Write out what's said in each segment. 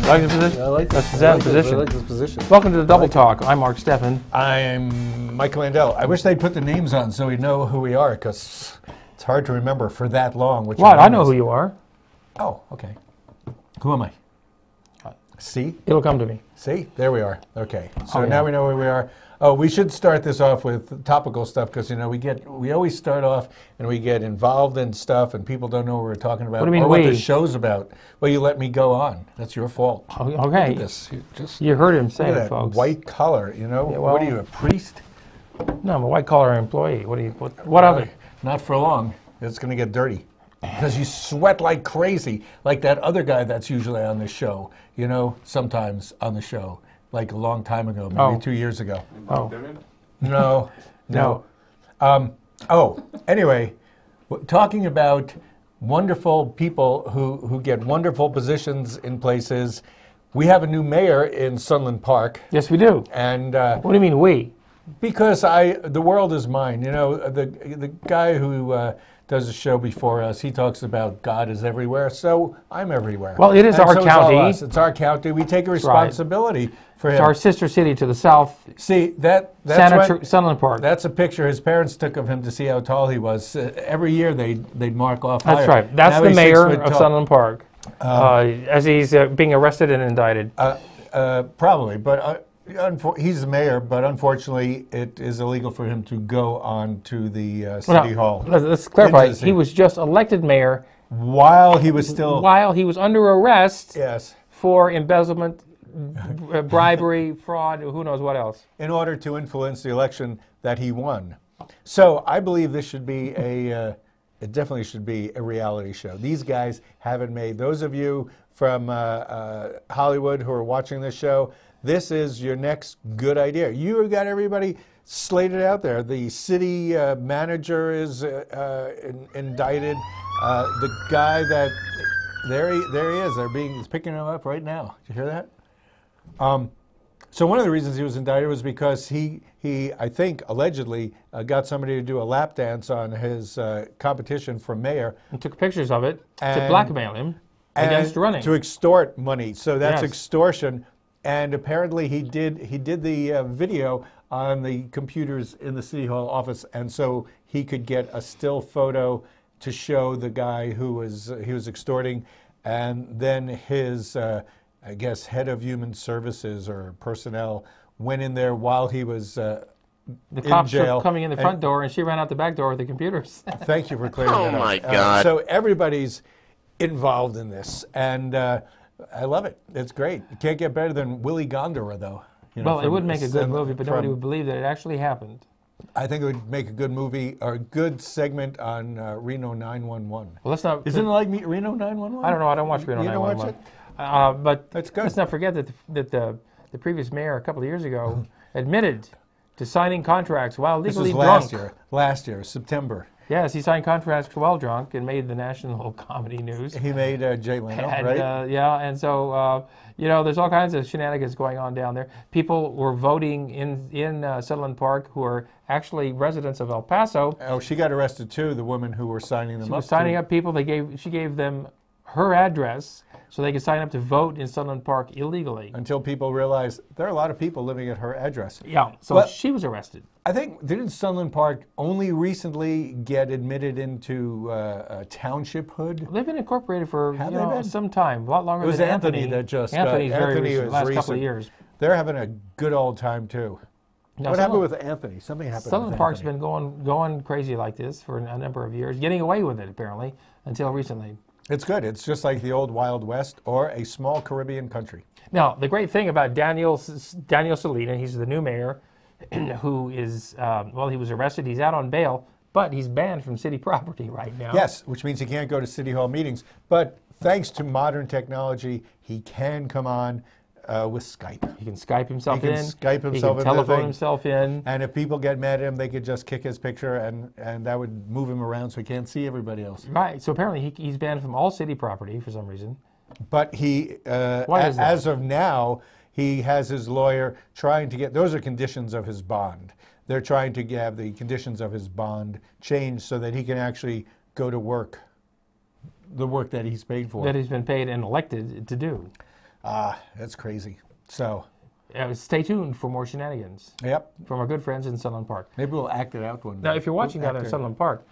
Like the position? I like this. That's the position. I like this position. Welcome to the Double Talk. I'm Mark Steffen. I'm Michael Mandel. I wish they'd put the names on so we know who we are, because it's hard to remember for that long. What? I know who you are. Oh, okay. Who am I? See? It'll come to me. See? There we are. Okay. So yeah. now we know where we are. Oh, we should start this off with topical stuff, because we always start off and we get involved in stuff and people don't know what we're talking about. What do you mean or we? what the show's about. Well, you let me go on. That's your fault. Okay. Look at this. You heard him say Look at it, that folks. white collar, you know? Yeah, well, what are you, a priest? No, I'm a white-collar employee. What of it? Not for long. It's going to get dirty. Because you sweat like crazy, like that other guy that's usually on the show, you know, sometimes on the show, like a long time ago, maybe 2 years ago. Oh. No. Anyway, talking about wonderful people who get wonderful positions in places. We have a new mayor in Sunland Park. Yes, we do. And what do you mean we? because the world is mine. You know, the guy who does the show before us, he talks about God is everywhere, so I'm everywhere. Well, it is our county. It's our county. We take a responsibility for him. It's our sister city to the south. See, that's Sunland Park. That's a picture his parents took of him to see how tall he was. Every year they'd mark off That's higher. right. That's Now the he's mayor 6 foot of tall. Sunland Park, as he's being arrested and indicted. Probably, but he's the mayor, but unfortunately it is illegal for him to go on to the city hall. Let's clarify. He was just elected mayor while he was still... While he was under arrest Yes. for embezzlement, bribery, fraud, who knows what else. In order to influence the election that he won. So I believe this should be it definitely should be a reality show. These guys have it made. Those of you from Hollywood who are watching this show, this is your next good idea. You got everybody slated out there. The city manager is indicted. The guy that there he is. He's picking him up right now. Did you hear that? So one of the reasons he was indicted was because he I think allegedly got somebody to do a lap dance on his competition for mayor And took pictures of it to blackmail him against running. to extort money. So that's Yes. extortion. And apparently he did the video on the computers in the City Hall office, and so he could get a still photo to show the guy who was extorting, and then his I guess head of human services or personnel went in there while he was the cops jail. were coming in the front door, and she ran out the back door with the computers. Thank you for clearing that up. Oh my God! So everybody's involved in this, and I love it. It's great. You can't get better than Willy Gondora, though. You know, Well, it would make a good movie, but nobody from- would believe that it actually happened. I think it would make a good movie or a good segment on Reno 911. Well, let's not. Isn't it like Reno 911? I don't know. I don't watch Reno You don't watch 911. But That's good. let's not forget that the previous mayor a couple of years ago admitted to signing contracts while This legally was drunk. last year, September. Yes, he signed contracts while drunk and made the national comedy news. He made Jay Leno, And, right? yeah, and so there's all kinds of shenanigans going on down there. People were voting in Sunland Park who are actually residents of El Paso. Oh, she got arrested too, the woman who were signing them She up. was signing up people. She gave them her address so they could sign up to vote in Sunland Park illegally. Until people realized there are a lot of people living at her address. Yeah, so Well, she was arrested. I think, didn't Sunland Park only recently get admitted into townshiphood? They've been incorporated for Have they been? some time, a lot longer It was than Anthony that just Anthony's very Anthony recent, was last recent. couple of years. They're having a good old time too. Now, What happened with Anthony? Something happened Sunland with Park's Anthony. been going crazy like this for a number of years, getting away with it apparently until recently. It's good. It's just like the old Wild West or a small Caribbean country. Now, the great thing about Daniel Salina, he's the new mayor, who is, he was arrested. He's out on bail, but he's banned from city property right now. Yes, which means he can't go to City Hall meetings. But thanks to modern technology, he can come on with Skype. He can Skype himself He in. can Skype himself He into can the telephone thing. himself in. And if people get mad at him, they could just kick his picture, and that would move him around so he can't see everybody else. Right. So apparently he's banned from all city property for some reason. But he, Why is that? as of now, he has his lawyer trying to get, those are conditions of his bond. They're trying to have the conditions of his bond changed so that he can actually go to work, the work that he's paid for. That he's been paid and elected to do. That's crazy. So, stay tuned for more shenanigans yep. from our good friends in Sunland Park. Maybe we'll act it out one day. Now, if you're watching We'll out in act it- Sunland Park,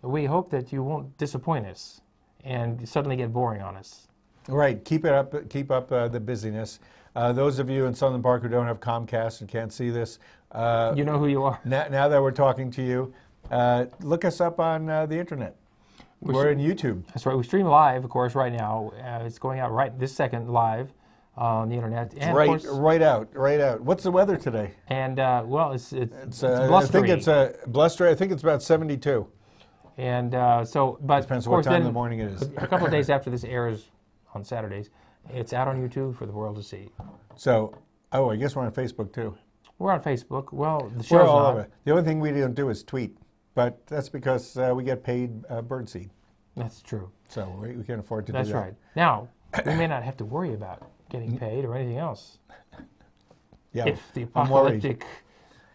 we hope that you won't disappoint us and suddenly get boring on us. Right. Keep it up. Keep up the busyness. Those of you in Sunland Park who don't have Comcast and can't see this, You know who you are. now that we're talking to you, look us up on the internet. We're in YouTube. That's right. We stream live, of course, right now. It's going out right this second live on the internet. And Right, of course, right out. What's the weather today? and well, it's I blustery. think it's blustery. I think it's about 72. And so, but Depends of what course, time in then the morning it is. a couple of days after this airs on Saturdays, it's out on YouTube for the world to see. So, I guess we're on Facebook too. We're on Facebook. Well, the We're show's all not. over. The only thing we don't do is tweet, but that's because we get paid birdseed, That's true. so we can't afford to That's do that. right. Now, we may not have to worry about getting paid or anything else Yeah, if the I'm worried. apocalyptic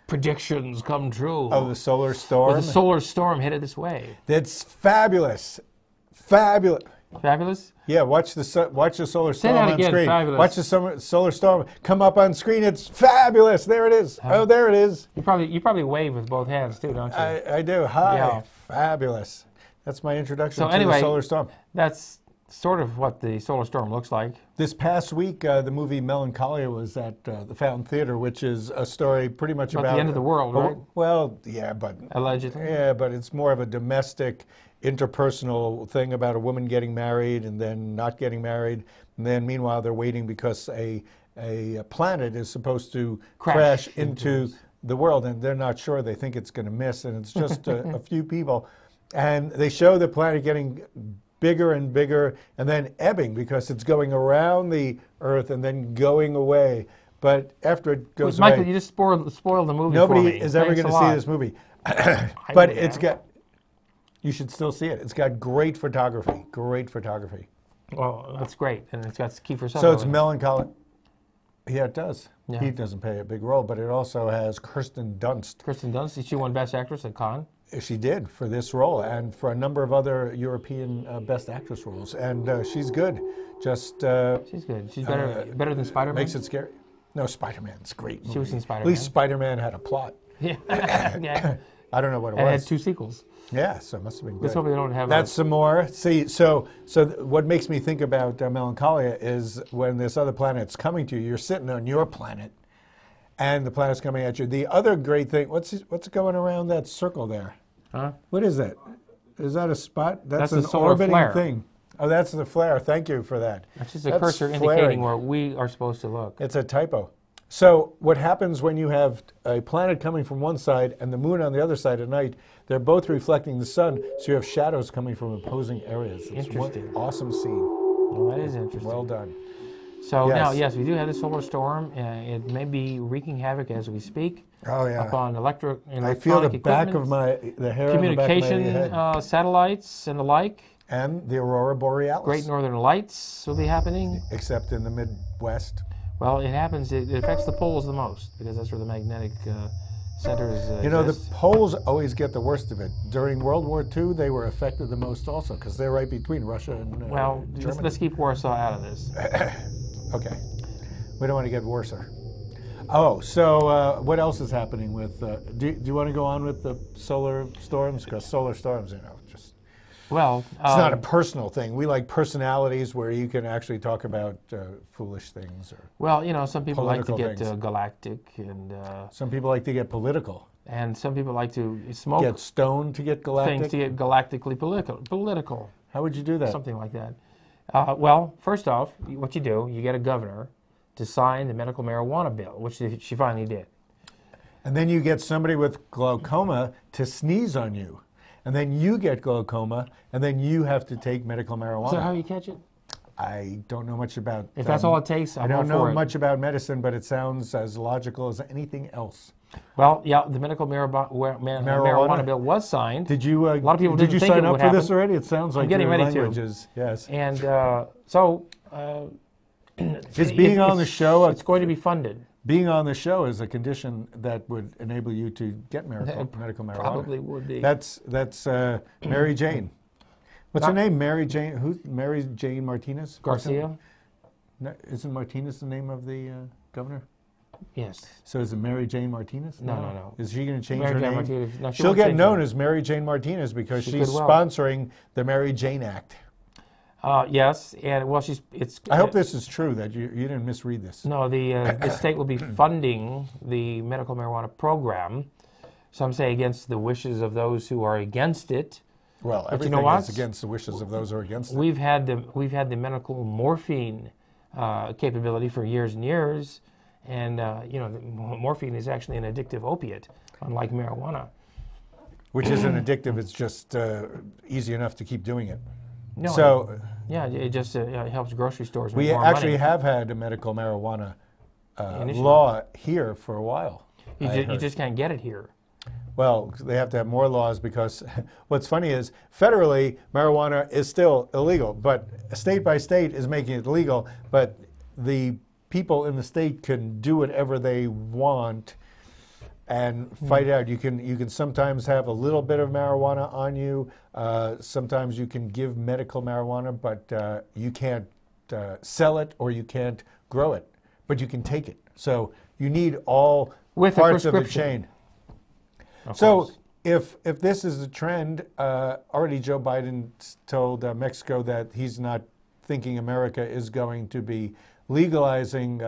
predictions come true. Oh, the solar or storm. the solar storm headed this way. That's fabulous, fabulous. Fabulous. Yeah, watch the solar Say storm that on again, screen. fabulous. Watch the solar storm come up on screen. It's fabulous. There it is. Oh, there it is. You probably wave with both hands too, don't you? I do. Hi, Yeah. fabulous. That's my introduction So to anyway, the solar storm. That's sort of what the solar storm looks like. This past week, the movie Melancholia was at the Fountain Theater, which is a story pretty much About about the end of the world, right? Well, yeah, but Allegedly. it's more of a domestic, interpersonal thing about a woman getting married and then not getting married, and then meanwhile they're waiting because a planet is supposed to crash into the world, and they're not sure. They think it's going to miss, and it's just a few people, and they show the planet getting bigger and bigger, and then ebbing because it's going around the Earth and then going away. But after it goes away, Michael, you just spoiled the movie for nobody me. is ever Thanks going a to see lot. this movie. I But would it's have. got, you should still see it. It's got great photography, great photography. Well, that's great, and it's got Kiefer Sutherland. So it's melancholy. Yeah, it does. Yeah. He doesn't play a big role, but it also has Kirsten Dunst. Kristen Dunst. She won Best Actress at Cannes. She did for this role and for a number of other European Best Actress roles, and she's good. Just She's good. She's better than Spider-Man. makes it scary. No, Spider-Man's great. She was movie. in Spider-Man. At least Spider-Man had a plot. Yeah. Yeah. I don't know what it And it was. had 2 sequels. Yeah, so it must have been good. Let's hope they don't have. That's some more. See, so what makes me think about Melancholia is when this other planet's coming to you, you're sitting on your planet, and the planet's coming at you. The other great thing, what's going around that circle there? Huh? What is that? Is that a spot? That's an the solar orbiting flare. thing. Oh, that's the flare. Thank you for that. That's just a That's cursor flaring. indicating where we are supposed to look. It's a typo. So what happens when you have a planet coming from one side and the moon on the other side at night, they're both reflecting the sun, so you have shadows coming from opposing areas. It's Interesting. one awesome scene. Well, that is interesting. Well done. So Yes. now, yes, we do have the solar storm. It may be wreaking havoc as we speak. Oh, yeah. Upon electronic I feel the back of equipment, the hair on the back of my communication head. satellites and the like. And the Aurora Borealis. Great Northern Lights will be happening. Except in the Midwest. Well, it happens. It affects the poles the most because that's where the magnetic centers You know, the exist. Poles always get the worst of it. During World War II, they were affected the most also because they're right between Russia and Well, Germany. let's keep Warsaw out of this. Okay. We don't want to get worser. Oh, so what else is happening with... do you want to go on with the solar storms? Because solar storms, just... Well, It's not a personal thing. We like personalities where you can actually talk about foolish things. Or well, some people like to political get things. galactic, and some people like to get political. some people like to smoke Get stoned to get galactic. things to get galactically political, How would you do that? something like that. Well, first off, what you do, you get a governor to sign the medical marijuana bill, which she finally did. And then you get somebody with glaucoma to sneeze on you. And then you get glaucoma, and then you have to take medical marijuana. Is that how you catch it? I don't know much about... If that's all it takes, I I'm don't all know for it. much about medicine, but it sounds as logical as anything else. Well, yeah, the medical marijuana bill was signed. Did you? A lot of people did didn't you think sign it up would for this happen. already? It sounds like getting your ready to. language is yes. And so Is being on the show it's going to be funded. Being on the show is a condition that would enable you to get medical marijuana. Probably would be. That's Mary Jane. What's her name? Mary Jane. Who's Mary Jane Martinez? Garcia. No, isn't Martinez the name of the governor? Yes. So is it Mary Jane Martinez? No. Is she going to change Mary her Jane name? Martinez. No, She'll won't get change known her. as Mary Jane Martinez because She she's could well. sponsoring the Mary Jane Act. Yes, and well, it's. I hope this is true, that you didn't misread this. No, the state will be funding the medical marijuana program. Some say against the wishes of those who are against it. Well, But everything you know what? is against the wishes of those who are against it. We've had the medical morphine capability for years and years, and morphine is actually an addictive opiate, unlike marijuana. Which isn't addictive, it's just easy enough to keep doing it. No, So yeah, it just helps grocery stores make we more actually money. have had a medical marijuana Initially. law here for a while. You just can't get it here. Well, they have to have more laws because what's funny is federally, marijuana is still illegal, but state by state is making it legal, but the people in the state can do whatever they want and fight it out. You can sometimes have a little bit of marijuana on you. Sometimes you can give medical marijuana, but you can't sell it or you can't grow it, but you can take it. So you need all With a parts of the prescription. chain. Of So course. if this is a trend, already Joe Biden told Mexico that he's not thinking America is going to be legalizing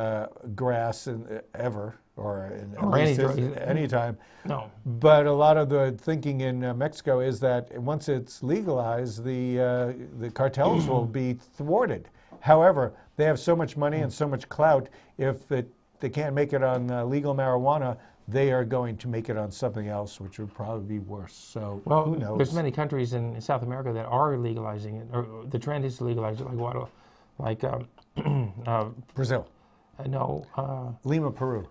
grass ever or any time. No. But a lot of the thinking in Mexico is that once it's legalized, the cartels will be thwarted. However, they have so much money and so much clout. If they can't make it on legal marijuana, they are going to make it on something else, which would probably be worse. So Well, who knows? there's many countries in South America that are legalizing it, or the trend is to legalize it, like what, like Brazil, Lima, Peru.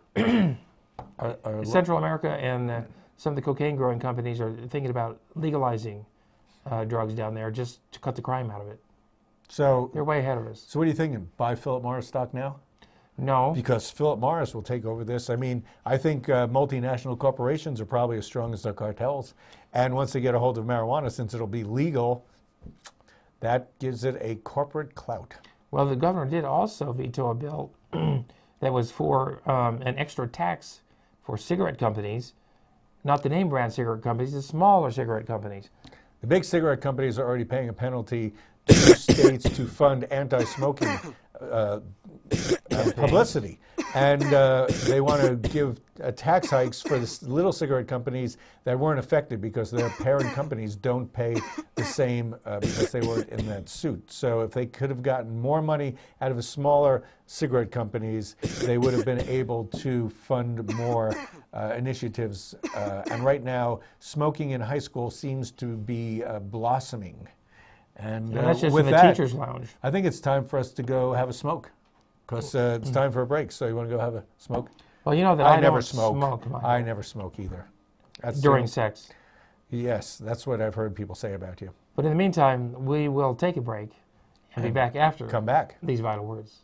Central America, and some of the cocaine growing companies are thinking about legalizing drugs down there just to cut the crime out of it. So They're way ahead of us. what are you thinking? Buy Philip Morris stock now? No. Because Philip Morris will take over this. I mean, I think multinational corporations are probably as strong as their cartels. And once they get a hold of marijuana, since it'll be legal, that gives it a corporate clout. Well, the governor did also veto a bill that was for an extra tax for cigarette companies, not the name brand cigarette companies, the smaller cigarette companies. The big cigarette companies are already paying a penalty to states to fund anti-smoking publicity. And they want to give tax hikes for the little cigarette companies that weren't affected because their parent companies don't pay the same because they weren't in that suit. So if they could have gotten more money out of the smaller cigarette companies, they would have been able to fund more initiatives. And right now, smoking in high school seems to be blossoming. And That's just with in the that, teacher's lounge. I think it's time for us to go have a smoke because it's time for a break. So you want to go have a smoke? Well, you know that I I never don't smoke. Mike. I never smoke either. That's During sex. Yes, that's what I've heard people say about you. But in the meantime, we will take a break and be back after Come back. these vital words.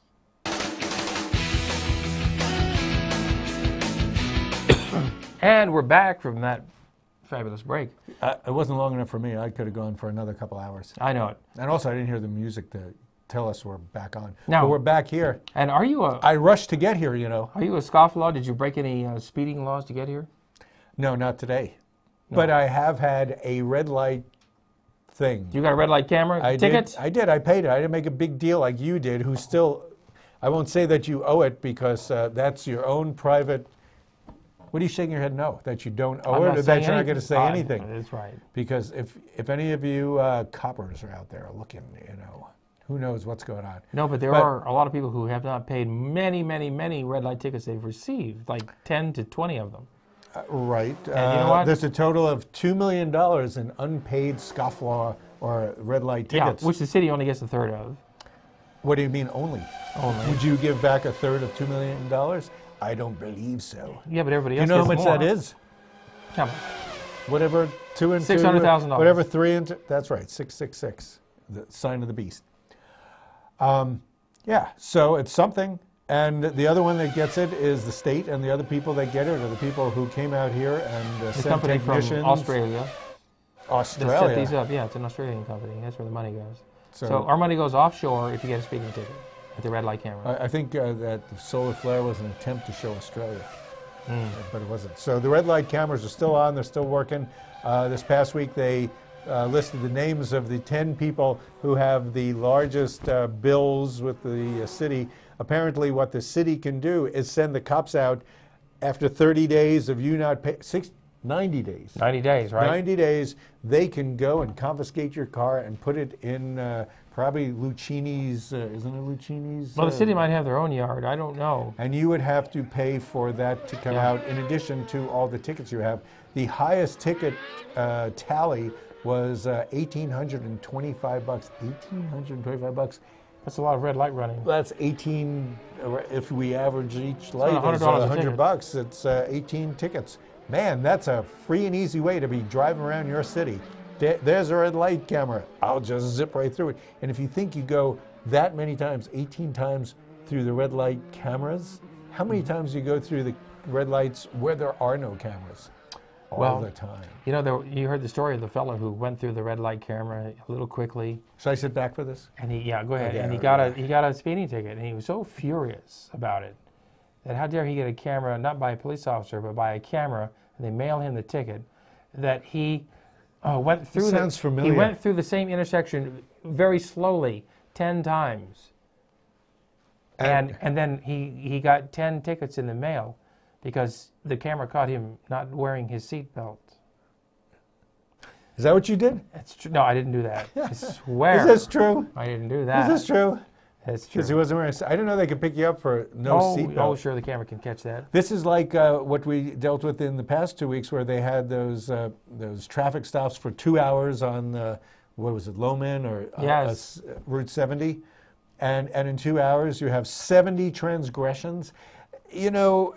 And we're back from that fabulous break. It wasn't long enough for me. I could have gone for another couple hours. I know it. And also, I didn't hear the music to tell us we're back on. No. But we're back here. And are you I rushed to get here, you know. a scofflaw? Did you break any speeding laws to get here? No, not today. No. But I have had a red light thing. You got a red light camera ticket? I did. I paid it. I didn't make a big deal like you did, who still, I won't say that you owe it because that's your own private. What are you shaking your head no? That you don't owe it or that you're not going to say anything? That's right. Because if any of you coppers are out there looking, you know, who knows what's going on. No, but there are a lot of people who have not paid many, many, many red light tickets they've received, like 10 to 20 of them. Right. And you know what? There's a total of $2 million in unpaid scofflaw or red light tickets. Yeah, which the city only gets a third of. What do you mean only? Only. Would you give back a third of $2 million? I don't believe so. Yeah, but everybody You else know how gets much more. that is? Come on. Whatever 2 and 2. $600,000. Whatever 3 and 2. That's right. 666. The sign of the beast. Yeah. So it's something. And the other one that gets it is the state, and the other people that get it are the people who came out here and The sent company technicians. from Australia. That Australia. set these up. Yeah, it's an Australian company. That's where the money goes. So- So our money goes offshore if you get a speeding ticket. at the red light camera. I think that the solar flare was an attempt to show Australia, but it wasn't. So the red light cameras are still on. They're still working. This past week, they listed the names of the 10 people who have the largest bills with the city. Apparently, what the city can do is send the cops out after 30 days of you not paying, 90 days. 90 days, right? 90 days, they can go and confiscate your car and put it in probably Lucchini's, isn't it Lucchini's? Well, the city might have their own yard. I don't know. And you would have to pay for that to come out in addition to all the tickets you have. The highest ticket tally was $1,825. $1,825. That's a lot of red light running. That's 18. If we average each light, $100 is $100. It's 18 tickets. Man, that's a free and easy way to be driving around your city. There's a red light camera. I'll just zip right through it. And if you think you go that many times, 18 times through the red light cameras, how many times do you go through the red lights where there are no cameras? All the time. You know, you heard the story of the fellow who went through the red light camera a little quickly. Should I sit back for this? And go ahead. Okay, And he got a speeding ticket, and he was so furious about it that how dare he get a camera not by a police officer but by a camera, and they mail him the ticket, that he went through. Sounds familiar. He went through the same intersection very slowly 10 times, and then he got 10 tickets in the mail because the camera caught him not wearing his seatbelt. Is that what you did? That's true. No, I didn't do that. I swear. Is this true? I didn't do that. Is this true? That's true. Because he wasn't wearing. I didn't know they could pick you up for no seatbelt. Oh, sure, the camera can catch that. This is like what we dealt with in the past 2 weeks, where they had those traffic stops for 2 hours on what was it, Lowman or Yes. Route 70, and in 2 hours you have 70 transgressions. You know,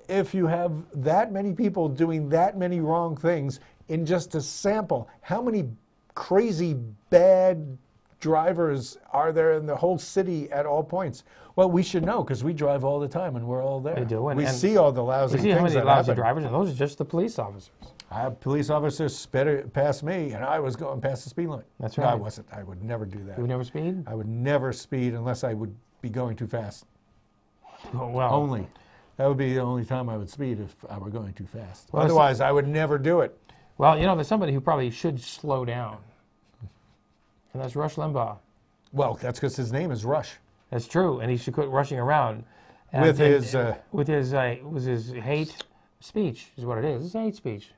if you have that many people doing that many wrong things in just a sample, how many crazy bad drivers are there in the whole city at all points? Well, we should know because we drive all the time and we're all there. We do. We see all the lousy you see things how many that lousy happen. drivers, and those are just the police officers. I have police officers sped past me, and I was going past the speed limit. That's No, right. I wasn't. I would never do that. You would never speed? I would never speed unless I would be going too fast. Oh, well. Only. That would be the only time I would speed if I were going too fast. Well, Otherwise, I would never do it. Well, you know, there's somebody who probably should slow down, and that's Rush Limbaugh. Well, that's because his name is Rush. That's true, and he should quit rushing around. With his hate speech is what it is. It's hate speech.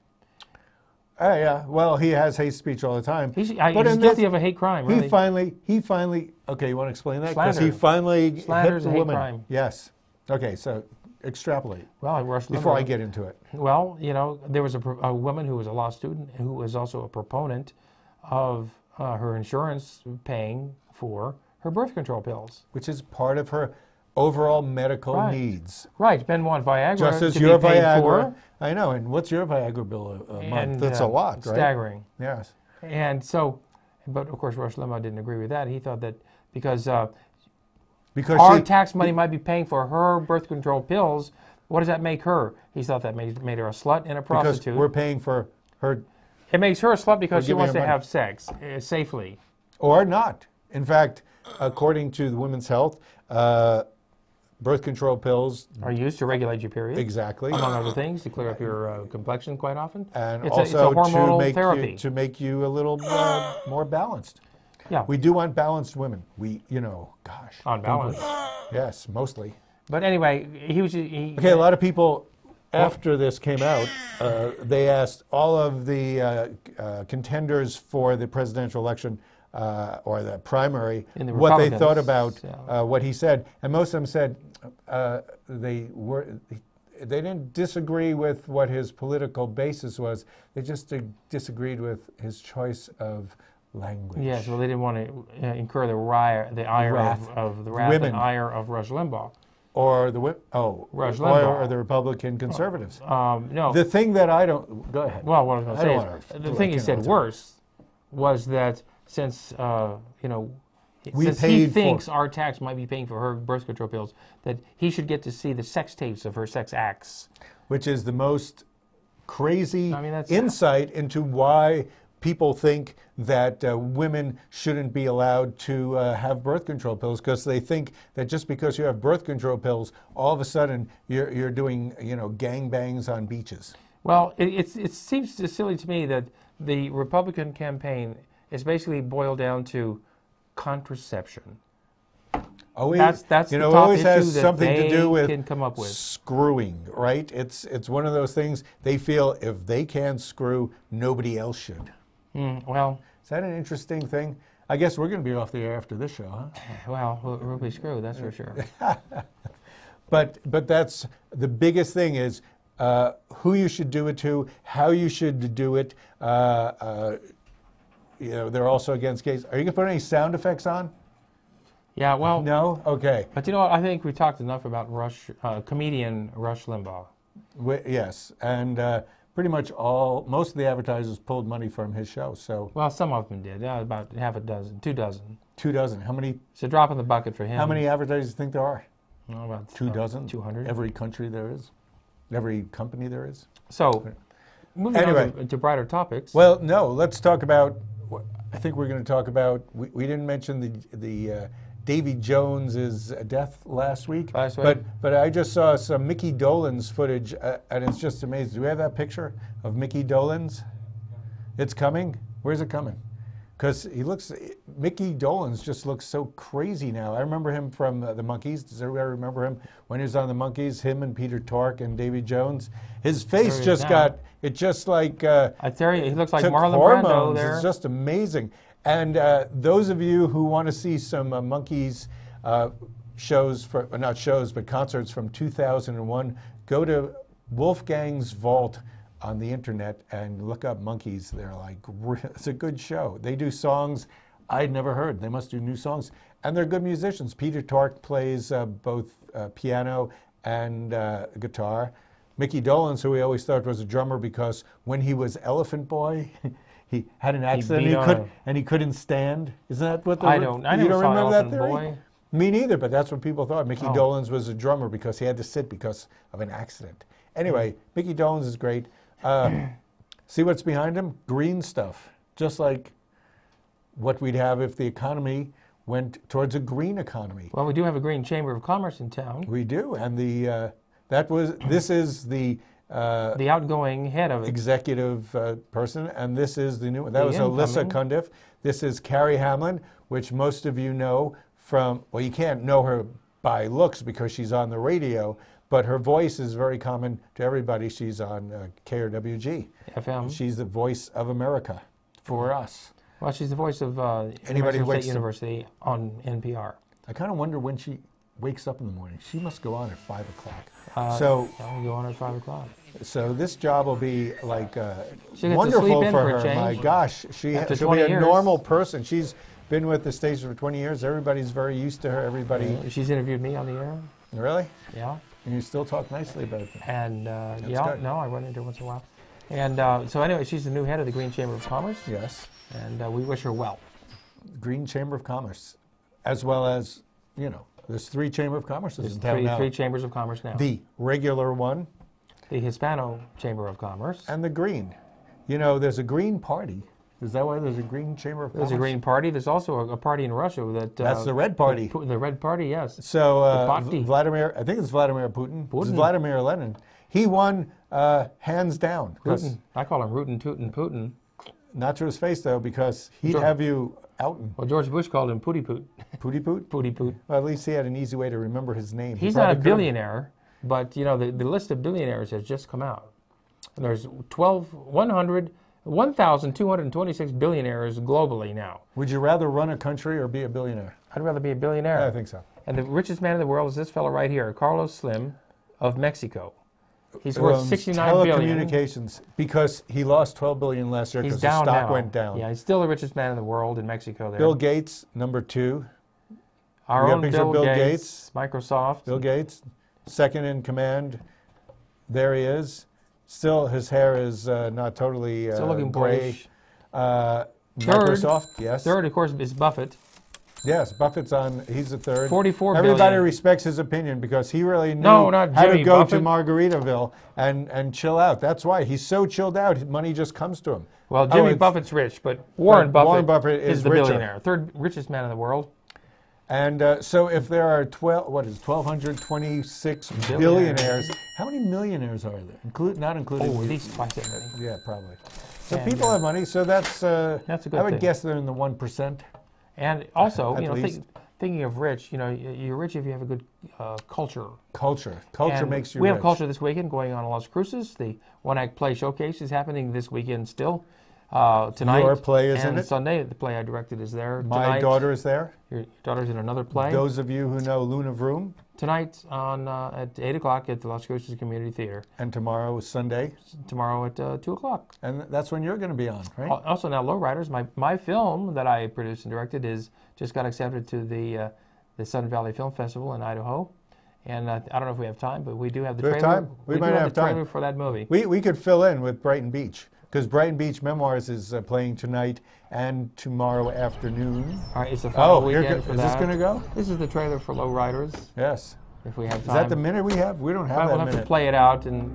Yeah. Well, he has hate speech all the time. He's guilty of a hate crime, really. He finally. Okay, you want to explain that? Because Slander. he finally Slander's hit a the hate woman. crime. Yes. Okay, so extrapolate Well, Rush before Limbaugh. I get into it. Well, you know, there was a woman who was a law student who was also a proponent of her insurance paying for her birth control pills. Which is part of her overall medical needs. Right. Ben wants Viagra Just as to your be paid Viagra. for. I know. And what's your Viagra bill a month? And, That's a lot, right? Staggering. Yes. And so, but of course, Rush Limbaugh didn't agree with that. He thought that because our tax money might be paying for her birth control pills, what does that make her? He thought that made her a slut and a prostitute. Because we're paying for her. It makes her a slut because she wants to money. have sex safely. Or not. In fact, according to the Women's Health, birth control pills Are used to regulate your period. exactly, Among other things, to clear up your complexion quite often. and it's also a hormonal to therapy. make you a little more balanced. Yeah. We do want balanced women. Gosh. On balance. Yes, mostly. But anyway, Okay, a lot of people, after this came out, they asked all of the contenders for the presidential election or the primary In the what they thought Republicans, about what he said. And most of them said they didn't disagree with what his political basis was. They just disagreed with his choice of language. Yes, well, they didn't want to incur the ire Wrath. of the wrath Women. and ire of Rush Limbaugh. Or Rush Limbaugh. or the Republican conservatives. No. The thing that I don't... Go ahead. Well, what I was going I don't to wanna say is, feel the like thing he I said can't worse was that since, We since he paid for- thinks our tax might be paying for her birth control pills, that he should get to see the sex tapes of her sex acts. Which is the most crazy I mean, that's- insight into why people think that women shouldn't be allowed to have birth control pills because they think that just because you have birth control pills, all of a sudden you're doing, you know, gangbangs on beaches. Well, it seems silly to me that the Republican campaign is basically boiled down to contraception. Always, that's you the know, top always issue has that something they to do with can come up with. Screwing, right? It's one of those things they feel if they can't screw, nobody else should. Well, is that an interesting thing? I guess we're going to be off the air after this show, huh? Well, we'll be screwed, that's for sure. But that's the biggest thing is who you should do it to, how you should do it. You know, they're also against gays. Are you going to put any sound effects on? Yeah, well... No? Okay. But you know what? I think we talked enough about comedian Rush Limbaugh. Yes, and pretty much most of the advertisers pulled money from his show. So well, some of them did. About half a dozen, 2 dozen. 2 dozen. How many? It's a drop in the bucket for him. How many advertisers do you think there are? Oh, about 2 dozen. 200. Every country there is. Every company there is. So, moving on to brighter topics. Well, no. Let's talk about. I think we're going to talk about. We didn't mention the Davy Jones's death last week. But I just saw some Mickey Dolenz footage, and it's just amazing. Do we have that picture of Mickey Dolenz? It's coming. Where's it coming? Because Mickey Dolenz just looks so crazy now. I remember him from the Monkees. Does everybody remember him when he was on the Monkees? Him and Peter Tork and Davy Jones. His face just got like. I tell you, he looks like Marlon Brando there. It's just amazing. And those of you who want to see some Monkees shows, not shows, but concerts from 2001, go to Wolfgang's Vault on the internet and look up Monkees. They're like, it's a good show. They do songs I'd never heard. They must do new songs. And they're good musicians. Peter Tork plays both piano and guitar. Mickey Dolenz, who we always thought was a drummer because when he was Elephant Boy, he had an accident and he couldn't stand. Isn't that what I don't remember that theory? Boy. Me neither, but that's what people thought. Mickey Dolenz was a drummer because he had to sit because of an accident. Anyway, Mickey Dolenz is great. See what's behind him? Green stuff. Just like what we'd have if the economy went towards a green economy. Well, we do have a green chamber of commerce in town. We do, and this is the outgoing head of it. Executive person, and this is the new one. That was Alyssa Cundiff. This is Carrie Hamlin, which most of you know from, well, you can't know her by looks because she's on the radio, but her voice is very common to everybody. She's on KRWG. FM. She's the voice of America for us. Well, she's the voice of Anybody State University on NPR. I kind of wonder when she wakes up in the morning. She must go on at 5 o'clock. I'll go on at 5 o'clock. So this job will be like wonderful for her. My gosh, she'll be a normal person. She's been with the station for 20 years. Everybody's very used to her. Everybody. She's interviewed me on the air. Really? Yeah. And you still talk nicely about it. And I run into her once in a while. And so anyway, she's the new head of the Green Chamber of Commerce. Yes. And we wish her well. Green Chamber of Commerce, as well as, there's 3 Chamber of Commerces in town now. 3 Chambers of Commerce now. The regular one. The Hispano Chamber of Commerce. And the Green. There's a Green Party. Is that why there's a Green Chamber of Commerce? There's a Green Party. There's also a party in Russia that... That's the Red Party. The Red Party, yes. So Vladimir, I think it's Vladimir Putin. It's Vladimir Lenin. He won hands down. Putin. I call him Rootin' Tootin' Putin. Not to his face, though, because he'd have you outin'. Well, George Bush called him Pooty Poot. Pooty Poot? Pooty Poot. Well, at least he had an easy way to remember his name. He's not a billionaire, but, the list of billionaires has just come out. And there's 1,226 billionaires globally now. Would you rather run a country or be a billionaire? I'd rather be a billionaire. Yeah, I think so. And the richest man in the world is this fellow right here, Carlos Slim of Mexico. He's worth $69 billion. Telecommunications, because he lost $12 billion last year because the stock went down. Yeah, he's still the richest man in the world in Mexico there. Bill Gates, number 2. Our own Bill Gates, Microsoft. Bill Gates, second in command. There he is. Still, his hair is not totally still looking gray. Microsoft, yes. Third, of course, is Buffett. Yes, Buffett's on. He's the third. 44 Everybody billion. respects his opinion because he really knew not how to Jimmy go Buffett. to Margaritaville and chill out. That's why he's so chilled out. Money just comes to him. Well, Jimmy Buffett's rich, but Warren Buffett is the richer. billionaire, third richest man in the world. And so if there are 1,226 billionaires, how many millionaires are there? Not including at least twice that many. Yeah, probably. So people have money, so that's a good I would thing. guess they're in the 1%. And also, At least. thinking of rich, you're rich if you have a good culture. Culture And makes you we rich. have culture this weekend going on Las Cruces. The one-act play showcase is happening this weekend still. Tonight. Your play is in and it? Sunday, the play I directed is there. My Tonight, daughter is there. Your daughter's in another play. Those of you who know Luna Vroom. Tonight at 8 o'clock at the Las Cruces Community Theater. And tomorrow is Sunday. Tomorrow at 2 o'clock. And that's when you're going to be on, right? Also now, Lowriders, my film that I produced and directed just got accepted to the Sun Valley Film Festival in Idaho. And I don't know if we have time, but we do have the trailer. Time? We might have the trailer time for that movie. We could fill in with Brighton Beach, because Brighton Beach Memoirs is playing tonight and tomorrow afternoon. All right, it's the final weekend for is that. this going to go? This is the trailer for Lowriders. Yes. If we have time. Is that the minute we have? We don't have that We'll have minute. to play it out, and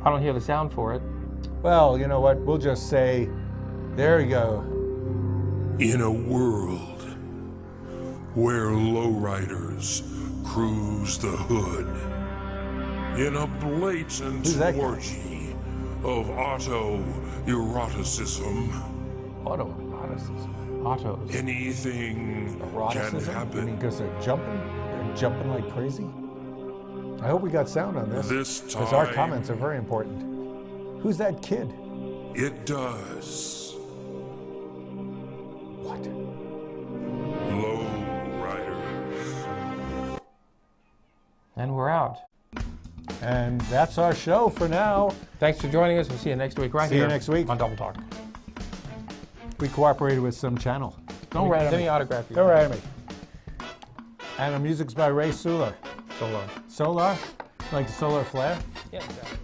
I don't hear the sound for it. Well, you know what? We'll just say, there you go. In a world where lowriders cruise the hood, in a blatant Who's that guy? orgy of auto-eroticism, Autoeroticism. Autos. anything can Eroticism? I happen. mean, because they're jumping like crazy? I hope we got sound on this. This Because our time- comments are very important. Who's that kid? It does. What? Lowriders. And we're out. And that's our show for now. Thanks for joining us. We'll see you next week right See you here next week. on Double Talk. We cooperated with some channel. Don't write Let on me me. autograph you. Don't write on me. And the music's by Ray Solar. So long. Solar? Like solar flare? Yeah, exactly.